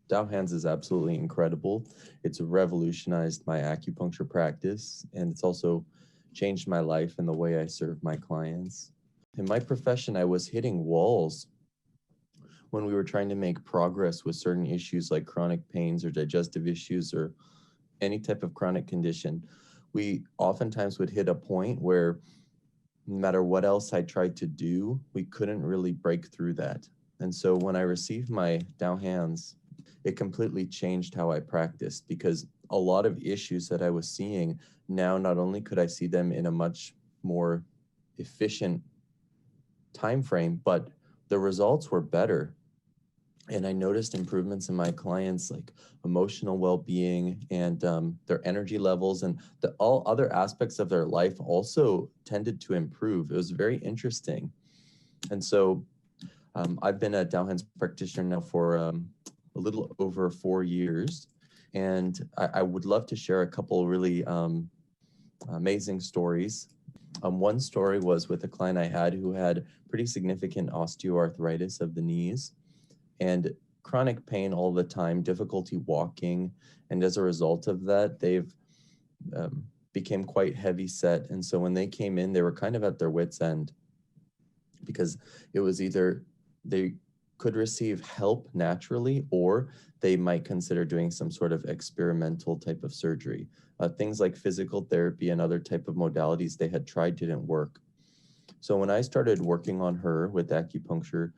Tao Hands is absolutely incredible. It's revolutionized my acupuncture practice, and it's also changed my life and the way I serve my clients. In my profession, I was hitting walls when we were trying to make progress with certain issues like chronic pains or digestive issues or any type of chronic condition. We oftentimes would hit a point where no matter what else I tried to do, we couldn't really break through that. And so when I received my Tao Hands, it completely changed how I practiced, because a lot of issues that I was seeing now, not only could I see them in a much more efficient time frame, but the results were better. And I noticed improvements in my clients, like emotional well-being and their energy levels, and all other aspects of their life also tended to improve. It was very interesting. And so I've been a Tao Hands practitioner now for a little over 4 years. And I would love to share a couple really amazing stories. One story was with a client I had who had pretty significant osteoarthritis of the knees and chronic pain all the time, difficulty walking. And as a result of that, they've became quite heavy set. And so when they came in, they were kind of at their wits' end, because it was either they could receive help naturally, or they might consider doing some sort of experimental type of surgery. Things like physical therapy and other type of modalities they had tried didn't work. So when I started working on her with acupuncture,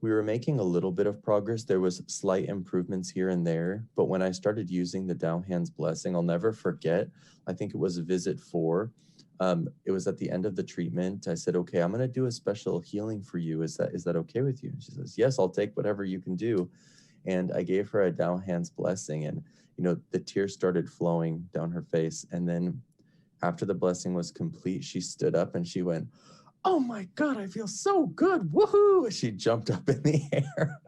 we were making a little bit of progress. There was slight improvements here and there, but when I started using the Tao Hands blessing, I'll never forget, I think it was visit 4. It was at the end of the treatment. I said, okay, I'm going to do a special healing for you. Is that okay with you? And she says, yes, I'll take whatever you can do. And I gave her a Tao Hands blessing, and, you know, the tears started flowing down her face. And then after the blessing was complete, she stood up and she went, oh my God, I feel so good. Woohoo. She jumped up in the air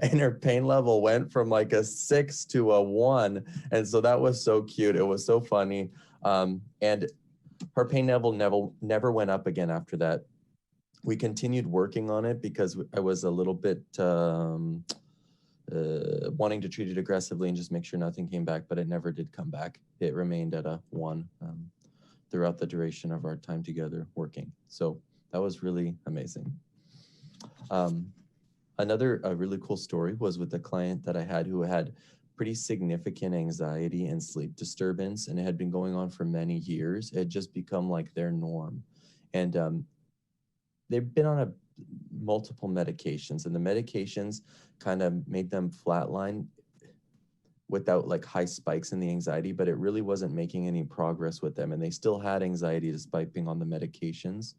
and her pain level went from like a 6 to a 1. And so that was so cute. It was so funny. And her pain level never went up again after that. We continued working on it because I was a little bit wanting to treat it aggressively and just make sure nothing came back, but it never did come back. It remained at a 1 throughout the duration of our time together working. So that was really amazing. Another really cool story was with a client that I had who had pretty significant anxiety and sleep disturbance, and it had been going on for many years. It had just become like their norm. And they've been on multiple medications, and the medications kind of made them flatline without like high spikes in the anxiety, but it really wasn't making any progress with them. And they still had anxiety despite being on the medications.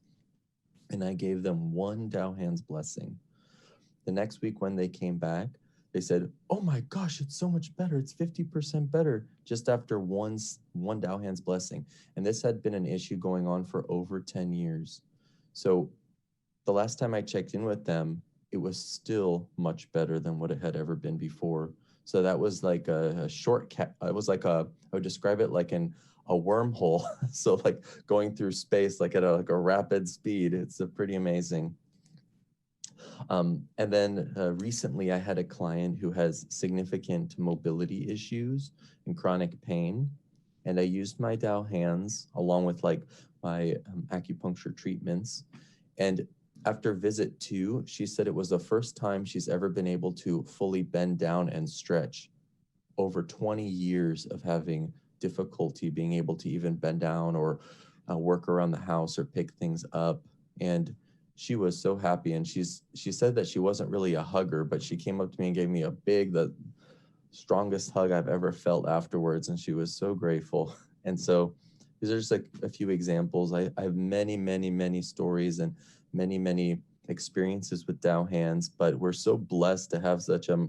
And I gave them one Tao Hands blessing. The next week when they came back, they said, oh my gosh, it's so much better. It's 50% better just after one Tao Hands blessing. And this had been an issue going on for over 10 years. So the last time I checked in with them, it was still much better than what it had ever been before. So that was like a shortcut. It was like I would describe it like a wormhole. So like going through space, like at a rapid speed. It's pretty amazing. And then recently I had a client who has significant mobility issues and chronic pain. And I used my Tao Hands along with like my acupuncture treatments. And after visit 2, she said it was the first time she's ever been able to fully bend down and stretch over 20 years of having difficulty being able to even bend down or work around the house or pick things up. And she was so happy. And she said that she wasn't really a hugger, but she came up to me and gave me the strongest hug I've ever felt afterwards. And she was so grateful. And so these are just like a few examples. I have many, many, many stories and many, many experiences with Tao Hands, but we're so blessed to have such a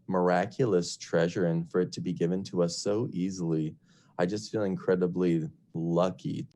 miraculous treasure and for it to be given to us so easily. I just feel incredibly lucky.